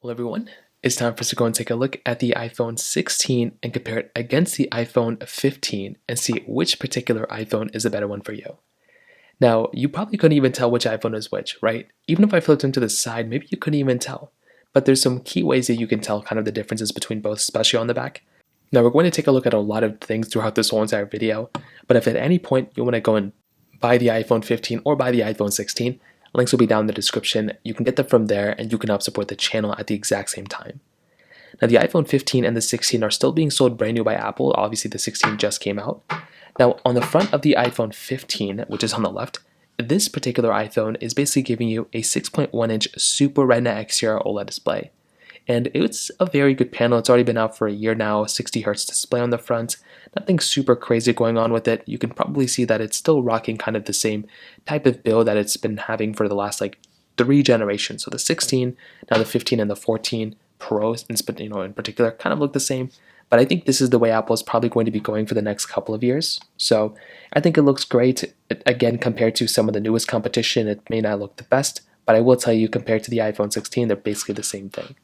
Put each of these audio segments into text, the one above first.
Well, everyone, it's time for us to go and take a look at the iPhone 16 and compare it against the iPhone 15 and see which particular iPhone is a better one for you. Now, you probably couldn't even tell which iPhone is which, right? Even if I flipped them to the side, maybe you couldn't even tell. But there's some key ways that you can tell kind of the differences between both, especially on the back. Now, we're going to take a look at a lot of things throughout this whole entire video, but if at any point you want to go and buy the iPhone 15 or buy the iPhone 16, links will be down in the description. You can get them from there and you can help support the channel at the exact same time. Now, the iPhone 15 and the 16 are still being sold brand new by Apple. Obviously, the 16 just came out. Now, on the front of the iPhone 15, which is on the left, this particular iPhone is basically giving you a 6.1-inch Super Retina XDR OLED display. And it's a very good panel. It's already been out for a year now, 60 Hz display on the front. Nothing super crazy going on with it. You can probably see that it's still rocking kind of the same type of build that it's been having for the last like 3 generations. So the 16, now the 15 and the 14 Pro, in particular, kind of look the same. But I think this is the way Apple is probably going to be going for the next couple of years. So I think it looks great. Again, compared to some of the newest competition, it may not look the best. But I will tell you, compared to the iPhone 16, they're basically the same thing.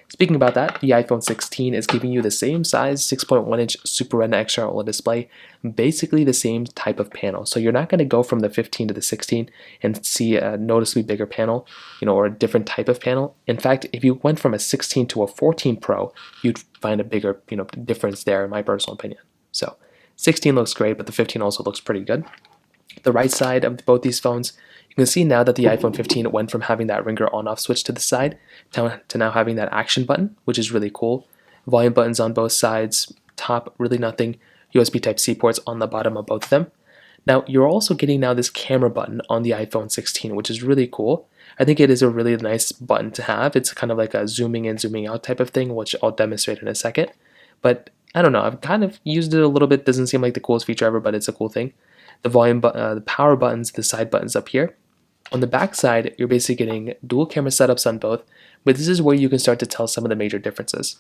Speaking about that, the iPhone 16 is giving you the same size 6.1-inch Super Retina XDR OLED display, basically the same type of panel. So you're not going to go from the 15 to the 16 and see a noticeably bigger panel, or a different type of panel. In fact, if you went from a 16 to a 14 Pro, you'd find a bigger, difference there, in my personal opinion. So 16 looks great, but the 15 also looks pretty good. The right side of both these phones, you can see now that the iPhone 15 went from having that ringer on-off switch to the side to now having that action button, which is really cool. Volume buttons on both sides, top, really nothing. USB Type-C ports on the bottom of both of them. Now, you're also getting now this camera button on the iPhone 16, which is really cool. I think it is a really nice button to have. It's kind of like a zooming in, zooming out type of thing, which I'll demonstrate in a second. But I don't know, I've kind of used it a little bit. Doesn't seem like the coolest feature ever, but it's a cool thing. The the power buttons, the side buttons up here. On the back side, you're basically getting dual camera setups on both, but this is where you can start to tell some of the major differences.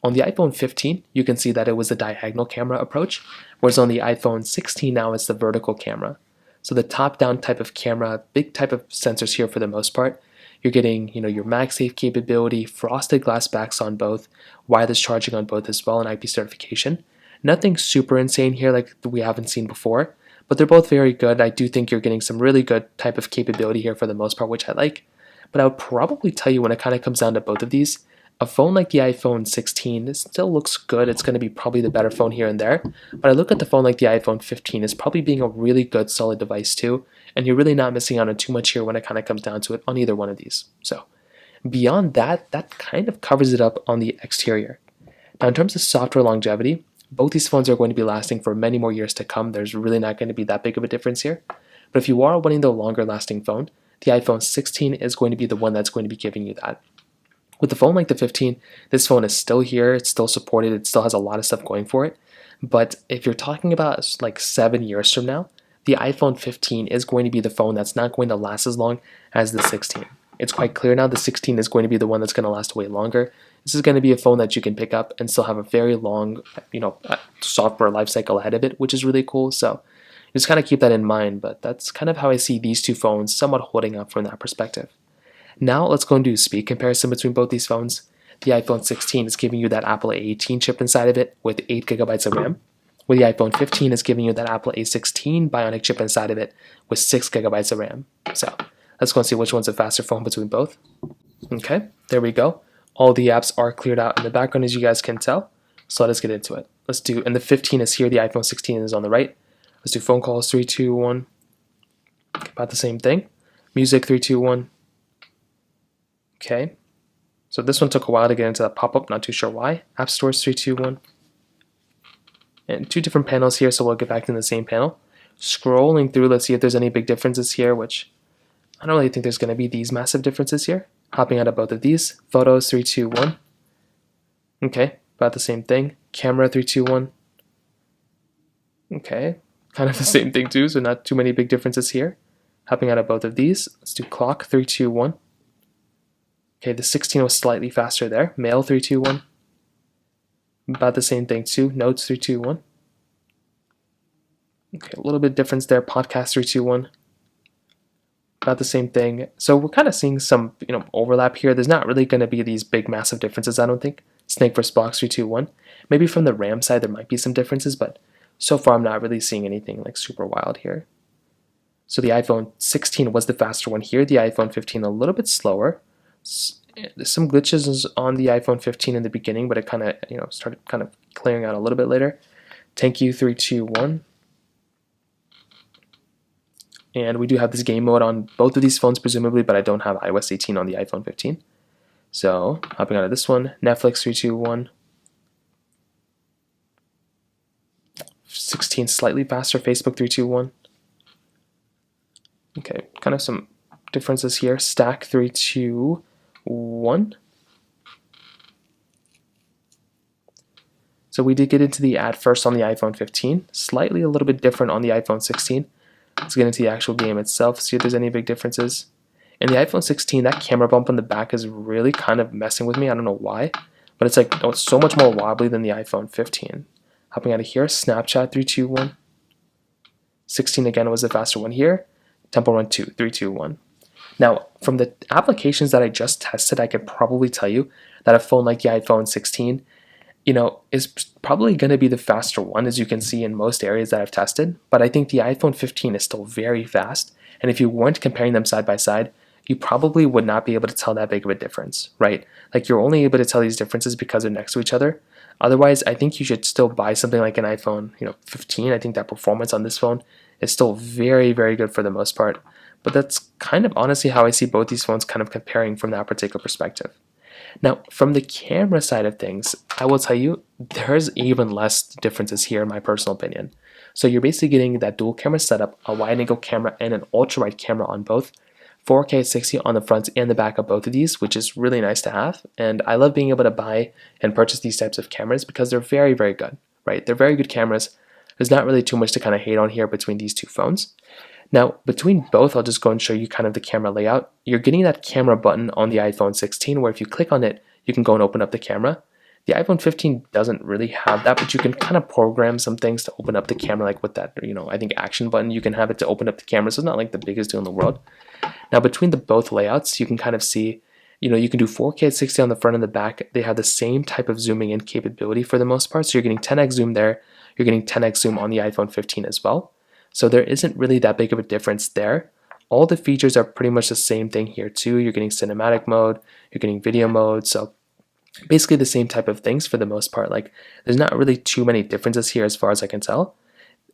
On the iPhone 15, you can see that it was the diagonal camera approach, whereas on the iPhone 16 now it's the vertical camera. So the top-down type of camera, big type of sensors here for the most part. You're getting, your MagSafe capability, frosted glass backs on both, wireless charging on both as well, and IP certification. Nothing super insane here like we haven't seen before, but they're both very good. I do think you're getting some really good type of capability here for the most part, which I like. But I would probably tell you when it kind of comes down to both of these, a phone like the iPhone 16 still looks good. It's going to be probably the better phone here and there. But I look at the phone like the iPhone 15 as probably being a really good, solid device too. And you're really not missing out on too much here when it kind of comes down to it on either one of these. So beyond that, that kind of covers it up on the exterior. Now in terms of software longevity, both these phones are going to be lasting for many more years to come. There's really not going to be that big of a difference here. But if you are wanting the longer lasting phone, the iPhone 16 is going to be the one that's going to be giving you that. With the phone like the 15, this phone is still here, it's still supported, it still has a lot of stuff going for it. But if you're talking about like 7 years from now, the iPhone 15 is going to be the phone that's not going to last as long as the 16. It's quite clear now the 16 is going to be the one that's going to last way longer. This is going to be a phone that you can pick up and still have a very long, software lifecycle ahead of it, which is really cool. So just kind of keep that in mind, but that's kind of how I see these two phones somewhat holding up from that perspective. Now let's go and do a speed comparison between both these phones. The iPhone 16 is giving you that Apple A18 chip inside of it with 8 gigabytes of RAM, where the iPhone 15 is giving you that Apple A16 Bionic chip inside of it with 6 gigabytes of RAM. So let's go and see which one's a faster phone between both. Okay, there we go. All the apps are cleared out in the background, as you guys can tell. So let us get into it. And the 15 is here, the iPhone 16 is on the right. Let's do phone calls, 3, 2, 1. About the same thing. Music, 3, 2, 1. Okay. So this one took a while to get into that pop-up, not too sure why. App Stores, 3, 2, 1. And 2 different panels here, so we'll get back to the same panel. Scrolling through, let's see if there's any big differences here, which I don't really think there's going to be these massive differences here. Hopping out of both of these. Photos, 3, 2, 1. Okay, about the same thing. Camera, 3, 2, 1. Okay, kind of the same thing too, so not too many big differences here. Hopping out of both of these. Let's do clock, 3, 2, 1. Okay, the 16 was slightly faster there. Mail, 3, 2, 1. About the same thing too. Notes, 3, 2, 1. Okay, a little bit difference there. Podcast, 3, 2, 1. about the same thing. So we're kind of seeing some, overlap here. There's not really going to be these big massive differences, I don't think. Snake versus Blocks 321. Maybe from the RAM side there might be some differences, but so far I'm not really seeing anything like super wild here. So the iPhone 16 was the faster one here. The iPhone 15 a little bit slower. There's some glitches on the iPhone 15 in the beginning, but it kind of, started kind of clearing out a little bit later. Thank you 321. And we do have this game mode on both of these phones presumably, but I don't have iOS 18 on the iPhone 15. So hopping out of this one, Netflix 321. 16 slightly faster, Facebook 321. Okay, kind of some differences here. Stack 321. So we did get into the ad first on the iPhone 15, slightly a little bit different on the iPhone 16. Let's get into the actual game itself, see if there's any big differences. In the iPhone 16, that camera bump on the back is really kind of messing with me. I don't know why, but it's like it's so much more wobbly than the iPhone 15. Hopping out of here, Snapchat 321. 16 again was the faster one here. Temple Run 2, 321. Now, from the applications that I just tested, I could probably tell you that a phone like the iPhone 16, is probably going to be the faster one, as you can see in most areas that I've tested. But I think the iPhone 15 is still very fast. And if you weren't comparing them side by side, you probably would not be able to tell that big of a difference, right? Like you're only able to tell these differences because they're next to each other. Otherwise, I think you should still buy something like an iPhone, 15. I think that performance on this phone is still very, very good for the most part. But that's kind of honestly how I see both these phones kind of comparing from that particular perspective. Now, from the camera side of things, I will tell you, there's even less differences here in my personal opinion. So you're basically getting that dual camera setup, a wide angle camera and an ultra wide camera on both, 4K at 60 on the front and the back of both of these, which is really nice to have. And I love being able to buy and purchase these types of cameras because they're very, very good, right? They're very good cameras. There's not really too much to kind of hate on here between these two phones. Now, between both, I'll just go and show you kind of the camera layout. You're getting that camera button on the iPhone 16 where if you click on it, you can go and open up the camera. The iPhone 15 doesn't really have that, but you can kind of program some things to open up the camera, like with that, I think action button, you can have it to open up the camera, so it's not like the biggest deal in the world. Now, between the both layouts, you can kind of see, you can do 4K at 60 on the front and the back. They have the same type of zooming in capability for the most part, so you're getting 10x zoom there, you're getting 10x zoom on the iPhone 15 as well. So there isn't really that big of a difference there. All the features are pretty much the same thing here too. You're getting cinematic mode, you're getting video mode, so basically the same type of things for the most part. Like there's not really too many differences here as far as I can tell.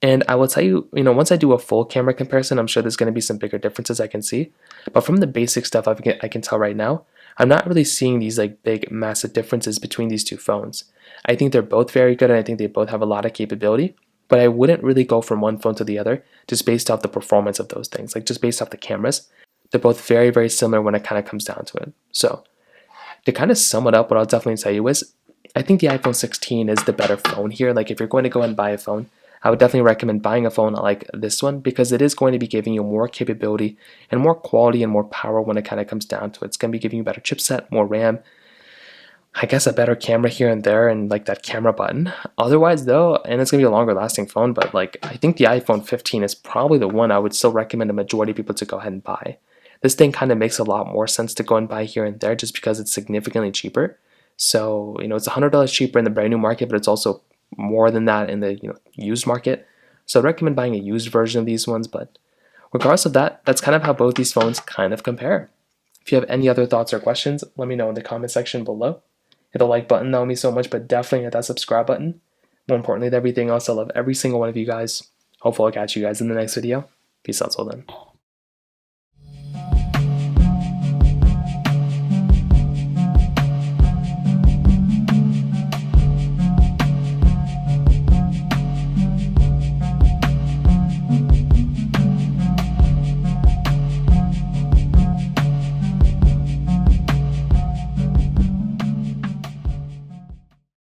And I will tell you, once I do a full camera comparison, I'm sure there's going to be some bigger differences I can see. But from the basic stuff I can tell right now, I'm not really seeing these like big massive differences between these two phones. I think they're both very good and I think they both have a lot of capability. But I wouldn't really go from one phone to the other just based off the performance of those things, like just based off the cameras. They're both very, very similar when it kind of comes down to it. So to kind of sum it up, what I'll definitely tell you is I think the iPhone 16 is the better phone here. Like if you're going to go and buy a phone, I would definitely recommend buying a phone like this one because it is going to be giving you more capability and more quality and more power when it kind of comes down to it. It's going to be giving you a better chipset, more RAM, I guess a better camera here and there and like that camera button. Otherwise though, and it's gonna be a longer lasting phone, but like I think the iPhone 15 is probably the one I would still recommend a majority of people to go ahead and buy. This thing kind of makes a lot more sense to go and buy here and there just because it's significantly cheaper. So, it's $100 cheaper in the brand new market, but it's also more than that in the used market. So I'd recommend buying a used version of these ones, but regardless of that, that's kind of how both these phones kind of compare. If you have any other thoughts or questions, let me know in the comment section below. Hit the like button, that would mean so much, but definitely hit that subscribe button. More importantly than everything else, I love every single one of you guys. Hopefully I'll catch you guys in the next video. Peace out till then.